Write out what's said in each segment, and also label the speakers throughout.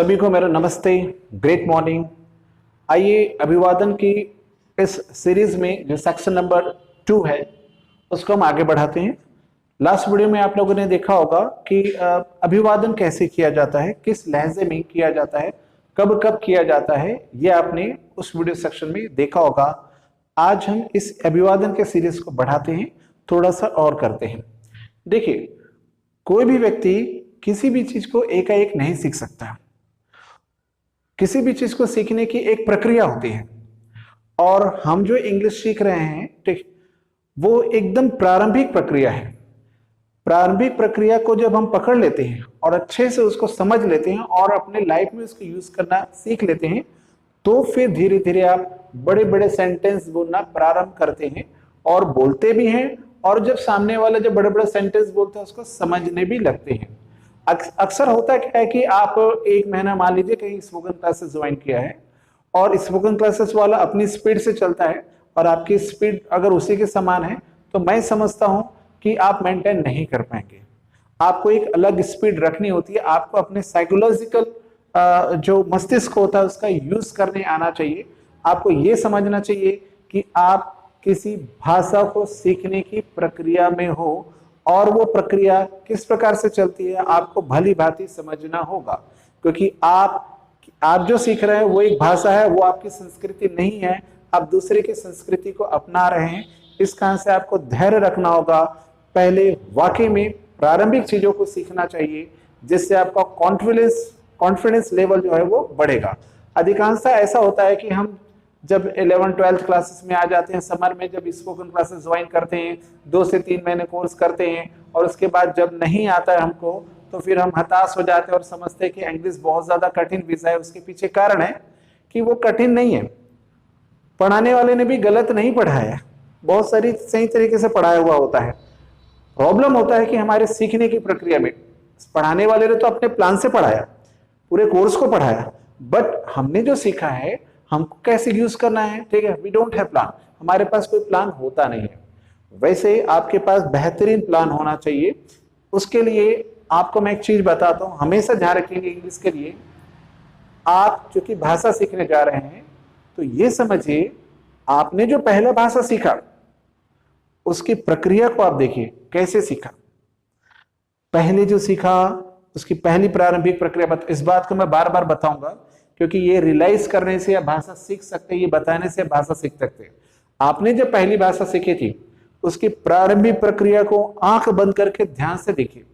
Speaker 1: सभी को मेरा नमस्ते, ग्रेट मॉर्निंग। आइए अभिवादन की इस सीरीज में जो सेक्शन नंबर 2 है उसको हम आगे बढ़ाते हैं। लास्ट वीडियो में आप लोगों ने देखा होगा कि अभिवादन कैसे किया जाता है, किस लहजे में किया जाता है, कब कब किया जाता है, ये आपने उस वीडियो सेक्शन में देखा होगा। आज हम इस अभिवादन के सीरीज को बढ़ाते हैं, थोड़ा सा और करते हैं। देखिए, कोई भी व्यक्ति किसी भी चीज को एकाएक नहीं सीख सकता। किसी भी चीज को सीखने की एक प्रक्रिया होती है और हम जो इंग्लिश सीख रहे हैं, ठीक, वो एकदम प्रारंभिक प्रक्रिया है। प्रारंभिक प्रक्रिया को जब हम पकड़ लेते हैं और अच्छे से उसको समझ लेते हैं और अपने लाइफ में उसको यूज करना सीख लेते हैं, तो फिर धीरे धीरे आप बड़े बड़े सेंटेंस बोलना प्रारंभ करते हैं और बोलते भी हैं, और जब सामने वाला जब बड़े बड़े सेंटेंस बोलते हैं उसको समझने भी लगते हैं। अक्सर होता क्या है कि आप एक महीना मान लीजिए कहीं स्पोकन क्लासेस ज्वाइन किया है और स्पोकन क्लासेस वाला अपनी स्पीड से चलता है और आपकी स्पीड अगर उसी के समान है तो मैं समझता हूं कि आप मेंटेन नहीं कर पाएंगे। आपको एक अलग स्पीड रखनी होती है। आपको अपने साइकोलॉजिकल जो मस्तिष्क होता है उसका यूज करने आना चाहिए। आपको ये समझना चाहिए कि आप किसी भाषा को सीखने की प्रक्रिया में हो और वो प्रक्रिया किस प्रकार से चलती है आपको भली भांति समझना होगा, क्योंकि आप जो सीख रहे हैं वो एक भाषा है, वो आपकी संस्कृति नहीं है। आप दूसरे की संस्कृति को अपना रहे हैं। इस कारण से आपको धैर्य रखना होगा। पहले वाकई में प्रारंभिक चीजों को सीखना चाहिए, जिससे आपका कॉन्फिडेंस लेवल जो है वो बढ़ेगा। अधिकांशतः ऐसा होता है कि हम जब 11th-12th क्लासेस में आ जाते हैं, समर में जब स्पोकन क्लासेस ज्वाइन करते हैं, 2 से 3 महीने कोर्स करते हैं और उसके बाद जब नहीं आता है हमको, तो फिर हम हताश हो जाते हैं और समझते हैं कि इंग्लिश बहुत ज्यादा कठिन विषय है। उसके पीछे कारण है कि वो कठिन नहीं है, पढ़ाने वाले ने भी गलत नहीं पढ़ाया, बहुत सारी सही तरीके से पढ़ाया हुआ होता है। प्रॉब्लम होता है कि हमारे सीखने की प्रक्रिया में पढ़ाने वाले ने तो अपने प्लान से पढ़ाया, पूरे कोर्स को पढ़ाया, बट हमने जो सीखा है हमको कैसे यूज करना है, ठीक है, वी डोंट हैव प्लान। हमारे पास कोई प्लान होता नहीं है। वैसे आपके पास बेहतरीन प्लान होना चाहिए। उसके लिए आपको मैं एक चीज बताता हूं, हमेशा ध्यान रखिएगा इंग्लिश के लिए। आप चूंकि भाषा सीखने जा रहे हैं तो ये समझिए, आपने जो पहला भाषा सीखा उसकी प्रक्रिया को आप देखिए कैसे सीखा। पहले जो सीखा उसकी पहली प्रारंभिक प्रक्रिया इस बात को मैं बार बार बताऊंगा, क्योंकि ये रियलाइज करने से आप भाषा सीख सकते हैं, ये बताने से भाषा सीख सकते हैं। आपने जब पहली भाषा सीखी थी उसकी प्रारंभिक प्रक्रिया को आंख बंद करके ध्यान से देखिए।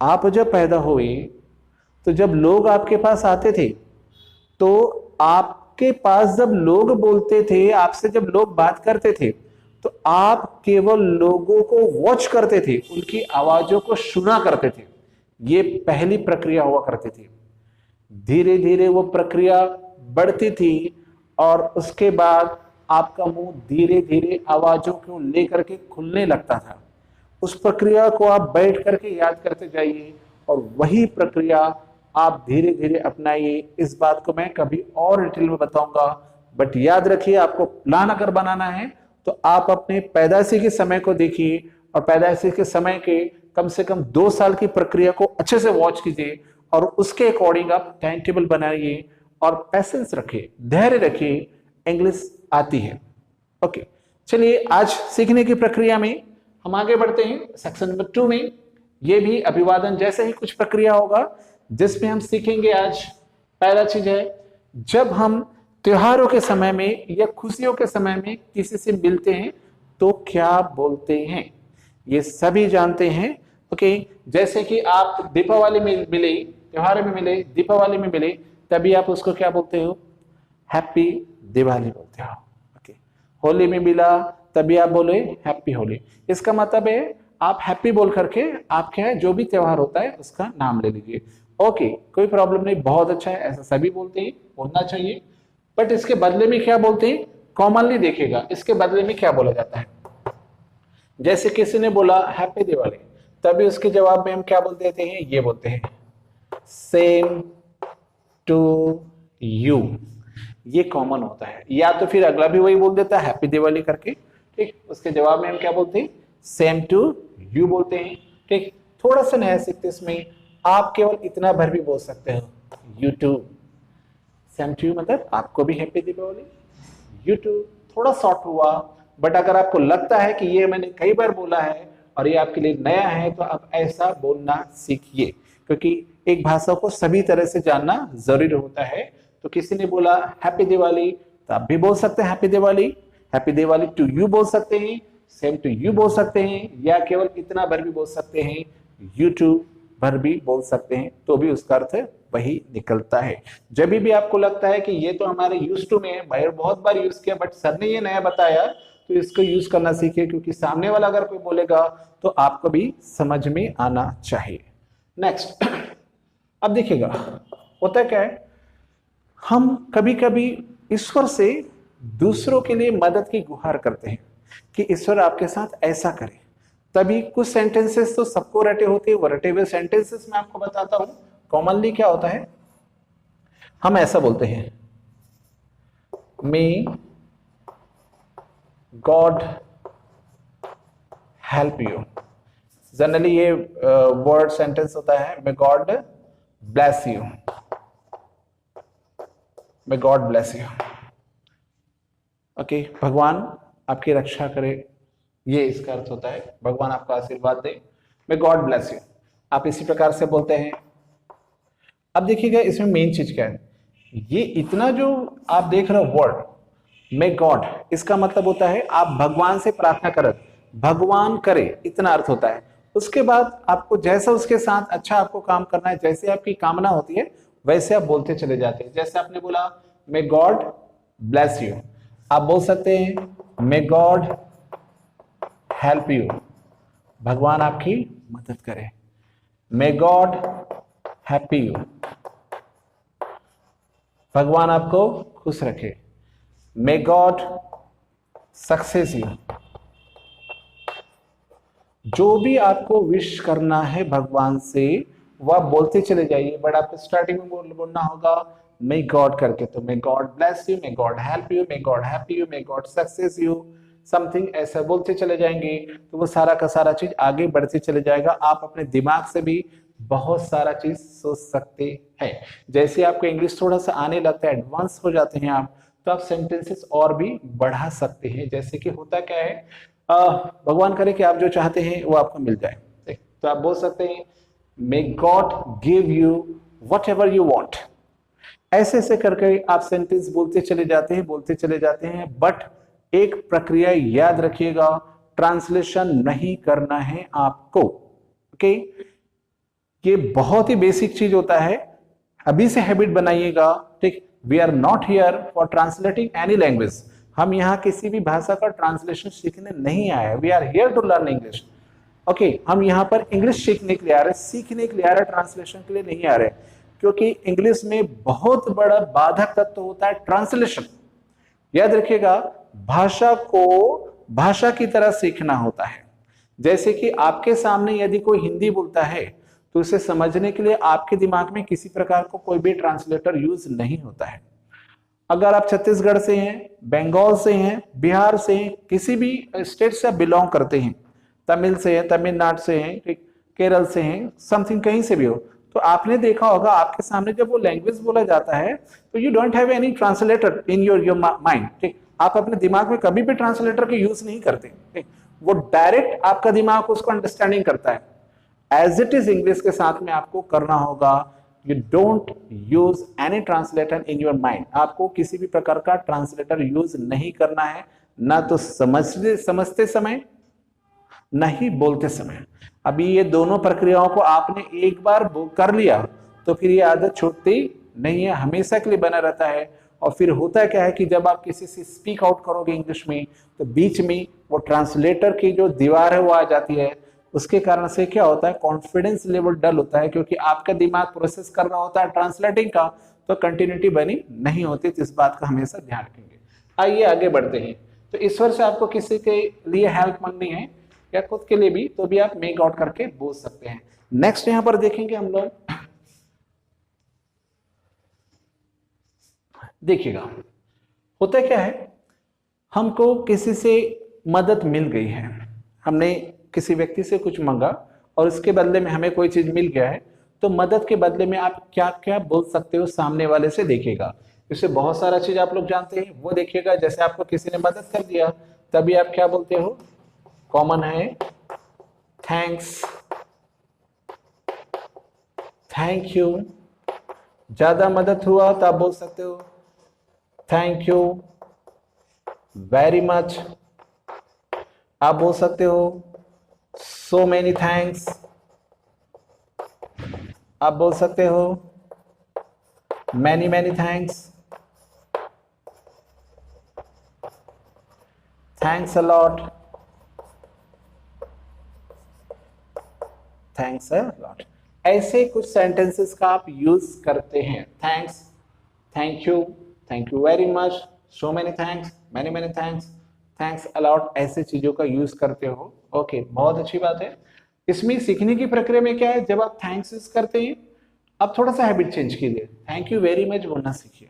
Speaker 1: आप जब पैदा हुए तो जब लोग आपके पास आते थे, तो आपके पास जब लोग बोलते थे, आपसे जब लोग बात करते थे, तो आप केवल लोगों को वॉच करते थे, उनकी आवाजों को सुना करते थे। ये पहली प्रक्रिया हुआ करती थी। धीरे धीरे वो प्रक्रिया बढ़ती थी और उसके बाद आपका मुंह धीरे धीरे आवाजों को लेकर के खुलने लगता था। उस प्रक्रिया को आप बैठ करके याद करते जाइए और वही प्रक्रिया आप धीरे धीरे अपनाइए। इस बात को मैं कभी और डिटेल में बताऊंगा, बट याद रखिए, आपको प्लान अगर बनाना है तो आप अपने पैदाइशी के समय को देखिए और पैदाइशी के समय के कम से कम 2 साल की प्रक्रिया को अच्छे से वॉच कीजिए और उसके अकॉर्डिंग आप टाइम टेबल बनाइए और पैसेंस रखिए, धैर्य रखिए, इंग्लिश आती है। ओके, चलिए आज सीखने की प्रक्रिया में हम आगे बढ़ते हैं। सेक्शन नंबर 2 में ये भी अभिवादन जैसे ही कुछ प्रक्रिया होगा जिसमें हम सीखेंगे। आज पहला चीज है, जब हम त्योहारों के समय में या खुशियों के समय में किसी से मिलते हैं तो क्या बोलते हैं, ये सभी जानते हैं। ओके, जैसे कि आप दीपावली में मिले, त्योहार में मिले, दीपावली में मिले, तभी आप उसको क्या बोलते हो, हैप्पी दिवाली बोलते हो। ओके, होली में मिला तभी आप बोले हैप्पी होली। इसका मतलब है आप हैप्पी बोल करके आप क्या है, जो भी त्योहार होता है उसका नाम ले लीजिए। ओके, कोई प्रॉब्लम नहीं, बहुत अच्छा है, ऐसा सभी बोलते हैं, बोलना चाहिए। बट इसके बदले में क्या बोलते हैं, कॉमनली देखिएगा इसके बदले में क्या बोला जाता है। जैसे किसी ने बोला हैप्पी दिवाली, तभी उसके जवाब में हम क्या बोल देते हैं, ये बोलते हैं सेम टू यू। ये कॉमन होता है। या तो फिर अगला भी वही बोल देता है हैप्पी दिवाली करके, ठीक, उसके जवाब में हम क्या बोलते हैं, सेम टू यू बोलते हैं। ठीक, थोड़ा सा नया सीखते इसमें आप केवल इतना भर भी बोल सकते हो, you too, same to you मतलब आपको भी हैप्पी दीपावली। यू टू थोड़ा शॉर्ट हुआ, बट अगर आपको लगता है कि ये मैंने कई बार बोला है और ये आपके लिए नया है तो आप ऐसा बोलना सीखिए, क्योंकि एक भाषा को सभी तरह से जानना जरूरी होता है। तो किसी ने बोला हैप्पी दिवाली तो आप भी बोल सकते हैं हैप्पी दिवाली टू यू बोल सकते हैं, सेम टू यू बोल सकते हैं, या केवल इतना भर भी बोल सकते हैं, यू टू भर भी बोल सकते हैं, तो भी उसका अर्थ वही निकलता है। जब भी आपको लगता है कि ये तो हमारे यूज टू में है, भाई बहुत बार यूज किया बट सर ने ये नया बताया, तो इसको यूज करना सीखिए, क्योंकि सामने वाला अगर कोई बोलेगा तो आपको भी समझ में आना चाहिए। नेक्स्ट, अब देखिएगा होता क्या है, हम कभी कभी ईश्वर से दूसरों के लिए मदद की गुहार करते हैं कि ईश्वर आपके साथ ऐसा करे, तभी कुछ सेंटेंसेस तो सबको रटे होते हैं। वो रटे हुए सेंटेंसेस मैं आपको बताता हूं। कॉमनली क्या होता है, हम ऐसा बोलते हैं, may God help you. Generally ये वर्ड सेंटेंस होता है, may God bless you, may God bless you. Okay, भगवान आपकी रक्षा करे, ये इसका अर्थ होता है, भगवान आपका आशीर्वाद दे, मे गॉड ब्लेस यू, आप इसी प्रकार से बोलते हैं। अब देखिएगा इसमें मेन चीज क्या है, ये इतना जो आप देख रहे हो वर्ड मे गॉड, इसका मतलब होता है आप भगवान से प्रार्थना करें, भगवान करे, इतना अर्थ होता है। उसके बाद आपको जैसा उसके साथ अच्छा आपको काम करना है, जैसे आपकी कामना होती है वैसे आप बोलते चले जाते हैं। जैसे आपने बोला मे गॉड ब्लेस यू, आप बोल सकते हैं मे गॉड हेल्प यू, भगवान आपकी मदद करे। मे गॉड हैप्पी यू, भगवान आपको खुश रखे। मे गॉड सक्सेस यू, जो भी आपको विश करना है भगवान से वह बोलते चले जाइए, बट आपको स्टार्टिंग में बोलना होगा मे गॉड करके, तो may God bless you, may God help you, may God happy you, may God success you, something ऐसा बोलते चले जाएंगे, तो वो सारा का सारा चीज आगे बढ़ते चले जाएगा। आप अपने दिमाग से भी बहुत सारा चीज सोच सकते हैं। जैसे आपको इंग्लिश थोड़ा सा आने लगता है, एडवांस हो जाते हैं आप, तो आप सेंटेंसेस और भी बढ़ा सकते हैं। जैसे कि होता क्या है, भगवान करे कि आप जो चाहते हैं वो आपको मिल जाए, तो आप बोल सकते हैं may God give you what ever you want. ऐसे ऐसे करके आप सेंटेंस बोलते चले जाते हैं, बट एक प्रक्रिया याद रखिएगा, ट्रांसलेशन नहीं करना है आपको। ओके, ये बहुत ही बेसिक चीज होता है, अभी से हैबिट बनाइएगा। ठीक, we are not here for translating any language, हम यहाँ किसी भी भाषा का ट्रांसलेशन सीखने नहीं आए, we are here to learn English. Okay, हम यहाँ पर इंग्लिश सीखने के लिए आ रहे, सीखने के लिए आ रहे, ट्रांसलेशन के लिए नहीं आ रहे, क्योंकि इंग्लिश में बहुत बड़ा बाधक तत्व होता है ट्रांसलेशन। याद रखिएगा, भाषा को भाषा की तरह सीखना होता है। जैसे कि आपके सामने यदि कोई हिंदी बोलता है तो उसे समझने के लिए आपके दिमाग में किसी प्रकार को कोई भी ट्रांसलेटर यूज नहीं होता है। अगर आप छत्तीसगढ़ से हैं, बंगाल से हैं, बिहार से हैं, किसी भी स्टेट से आप बिलोंग करते हैं, तमिल से हैं, तमिलनाडु से हैं, केरल से हैं, समथिंग कहीं से भी हो, तो आपने देखा होगा आपके सामने जब वो लैंग्वेज बोला जाता है तो you don't have any translator in your mind. ठीक, आप अपने दिमाग में कभी भी ट्रांसलेटर का यूज नहीं करते। ठीक, वो डायरेक्ट आपका दिमाग उसको अंडरस्टैंडिंग करता है। एज इट इज इंग्लिश के साथ में आपको करना होगा, you don't use any translator in your mind. आपको किसी भी प्रकार का ट्रांसलेटर यूज नहीं करना है, ना तो समझते समय, ना ही बोलते समय। अभी ये दोनों प्रक्रियाओं को आपने एक बार कर लिया तो फिर ये आदत छूटती नहीं है, हमेशा के लिए बना रहता है। और फिर होता क्या है कि जब आप किसी से स्पीक आउट करोगे इंग्लिश में, तो बीच में वो ट्रांसलेटर की जो दीवार है वो आ जाती है। उसके कारण से क्या होता है, कॉन्फिडेंस लेवल डल होता है, क्योंकि आपका दिमाग प्रोसेस कर रहा होता है ट्रांसलेटिंग का, तो कंटिन्यूटी बनी नहीं होती। तो इस बात का हमेशा ध्यान रखेंगे। आइए आगे बढ़ते हैं। तो ईश्वर से आपको किसी के लिए हेल्प मांगनी है या खुद के लिए भी, तो भी आप मेक आउट करके बोल सकते हैं। नेक्स्ट यहां पर देखेंगे हम लोग, देखिएगा होता क्या है, हमको किसी से मदद मिल गई है, हमने किसी व्यक्ति से कुछ मांगा और इसके बदले में हमें कोई चीज मिल गया है, तो मदद के बदले में आप क्या क्या बोल सकते हो सामने वाले से देखिएगा। इससे बहुत सारा चीज आप लोग जानते हैं वो देखिएगा। जैसे आपको किसी ने मदद कर दिया तभी आप क्या बोलते हो, कॉमन है थैंक्स, थैंक यू। ज्यादा मदद हुआ तो आप बोल सकते हो थैंक यू वेरी मच। आप बोल सकते हो सो मेनी थैंक्स। आप बोल सकते हो many many thanks, thanks a lot, thanks a lot. ऐसे कुछ सेंटेंसेस का आप यूज करते हैं। Thanks, thank you very much, so many thanks, many many thanks, thanks a lot, ऐसे चीजों का यूज करते हो। ओके, बहुत अच्छी बात है। इसमें सीखने की प्रक्रिया में क्या है, जब आप थैंक्स यूज करते हैं आप थोड़ा सा हैबिट चेंज कीजिए, थैंक यू वेरी मच बोलना सीखिए।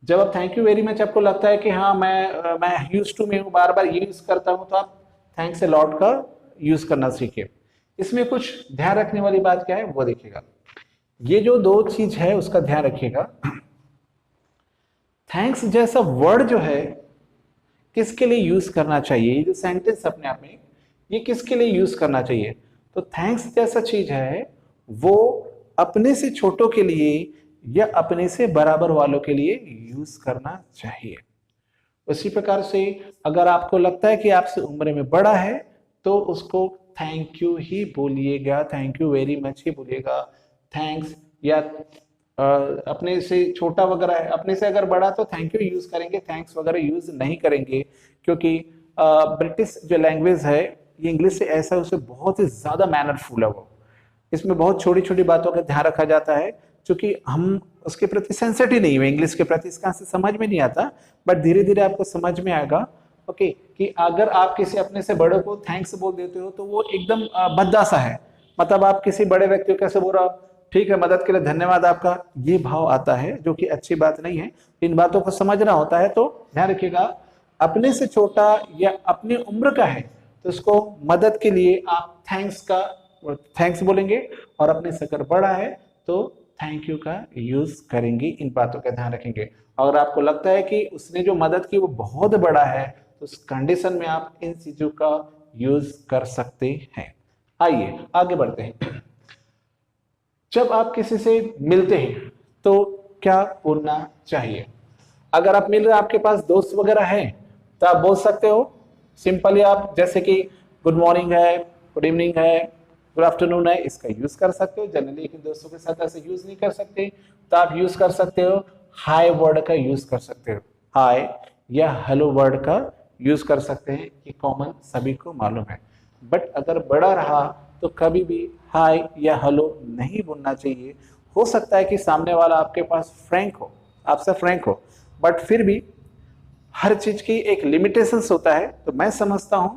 Speaker 1: जब आप थैंक यू वेरी मच आपको लगता है कि हाँ मैं यूज टू में हूँ, बार बार ये यूज करता हूँ, तो आप थैंक्स अ लॉट का यूज करना सीखिए। इसमें कुछ ध्यान रखने वाली बात क्या है वो देखिएगा। ये जो दो चीज है उसका ध्यान रखिएगा। थैंक्स जैसा वर्ड जो है किसके लिए यूज करना चाहिए, ये जो सेंटेंस अपने आप में ये किसके लिए यूज करना चाहिए। तो थैंक्स जैसा चीज है वो अपने से छोटों के लिए या अपने से बराबर वालों के लिए यूज करना चाहिए। उसी प्रकार से अगर आपको लगता है कि आपसे उम्र में बड़ा है तो उसको थैंक यू ही बोलिएगा, थैंक यू वेरी मच ही बोलिएगा। थैंक्स या अपने से छोटा वगैरह है, अपने से अगर बड़ा तो थैंक यू यूज करेंगे, थैंक्स वगैरह यूज नहीं करेंगे। क्योंकि ब्रिटिश जो लैंग्वेज है ये इंग्लिश से ऐसा है, उसे बहुत ही ज्यादा मैनरफुल है वो। इसमें बहुत छोटी छोटी बातों का ध्यान रखा जाता है, क्योंकि हम उसके प्रति सेंसिटिव नहीं हुए, इंग्लिश के प्रति इसका से समझ में नहीं आता, बट धीरे धीरे आपको समझ में आएगा। ओके, कि अगर आप किसी अपने से बड़े को थैंक्स बोल देते हो तो वो एकदम भद्दा सा है। मतलब आप किसी बड़े व्यक्ति को कैसे बोल रहा हो, ठीक है मदद के लिए धन्यवाद आपका, ये भाव आता है जो कि अच्छी बात नहीं है। इन बातों को समझना होता है। तो ध्यान रखिएगा, अपने से छोटा या अपनी उम्र का है तो उसको मदद के लिए आप थैंक्स बोलेंगे, और अपने से अगर बड़ा है तो थैंक यू का यूज करेंगे। इन बातों का ध्यान रखेंगे। अगर आपको लगता है कि उसने जो मदद की वो बहुत बड़ा है तो उस कंडीशन में आप इन चीजों का यूज कर सकते हैं। आइए आगे बढ़ते हैं। जब आप किसी से मिलते हैं तो क्या बोलना चाहिए। अगर आप मिल रहे, आपके पास दोस्त वगैरह है तो आप बोल सकते हो सिंपली, आप जैसे कि गुड मॉर्निंग है, गुड इवनिंग है, गुड आफ्टरनून है, इसका यूज कर सकते हो। जनरली लेकिन दोस्तों के साथ ऐसे यूज नहीं कर सकते, तो आप यूज कर सकते हो हाय वर्ड का यूज कर सकते हो। हाय या हेलो वर्ड का यूज कर सकते हैं, ये कॉमन सभी को मालूम है। बट अगर बड़ा रहा तो कभी भी हाय या हेलो नहीं बोलना चाहिए। हो सकता है कि सामने वाला आपके पास फ्रैंक हो, आपसे फ्रैंक हो, बट फिर भी हर चीज की एक लिमिटेशंस होता है। तो मैं समझता हूं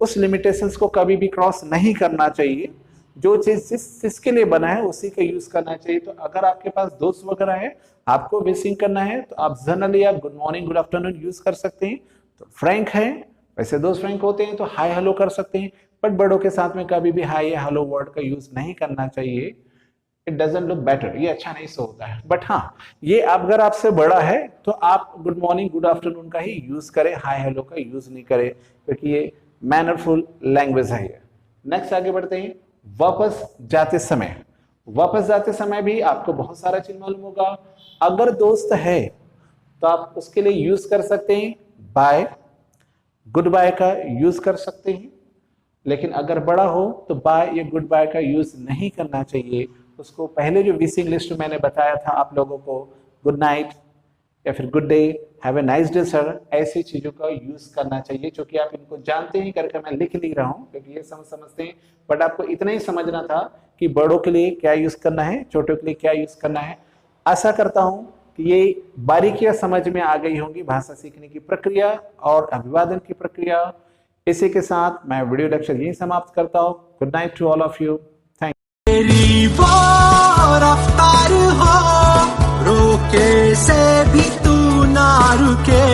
Speaker 1: उस लिमिटेशंस को कभी भी क्रॉस नहीं करना चाहिए। जो चीज जिसके लिए बना है उसी का यूज करना चाहिए। तो अगर आपके पास दोस्त वगैरह है, आपको विशिंग करना है, तो आप जनरली आप good morning good afternoon use कर सकते हैं। तो फ्रैंक है, वैसे दोस्त फ्रैंक होते हैं तो हाय हेलो कर सकते हैं, बट बड़ों के साथ में कभी भी हाय या हेलो वर्ड का यूज नहीं करना चाहिए। इट डजंट लुक बेटर, ये अच्छा नहीं सो होता है। बट हाँ, ये अगर आपसे बड़ा है तो आप गुड मॉर्निंग गुड आफ्टरनून का ही यूज करें, हाय हेलो का यूज नहीं करें, क्योंकि ये मैनरफुल लैंग्वेज है ये। नेक्स्ट आगे बढ़ते हैं। वापस जाते समय, वापस जाते समय भी आपको बहुत सारा चीज मालूम होगा। अगर दोस्त है तो आप उसके लिए यूज कर सकते हैं बाय, गुड बाय का यूज कर सकते हैं। लेकिन अगर बड़ा हो तो बाय या गुड बाय का यूज नहीं करना चाहिए। उसको पहले जो विशिंग लिस्ट मैंने बताया था आप लोगों को, गुड नाइट या फिर good day, have a nice day sir, ऐसी चीजों का यूज करना चाहिए। क्योंकि आप इनको जानते ही करके मैं लिख नहीं रहा हूं, क्योंकि ये समझते हैं, बट आपको इतना ही समझना था कि बड़ों के लिए क्या यूज करना है, छोटों के लिए क्या यूज करना है। आशा करता हूं कि ये बारीकियां समझ में आ गई होंगी, भाषा सीखने की प्रक्रिया और अभिवादन की प्रक्रिया। इसी के साथ मैं वीडियो लेक्चर यही समाप्त करता हूं। Good night to all of you. Thank you.
Speaker 2: तेरी वो रफ्तार हो, रोके से भी तू ना रुके।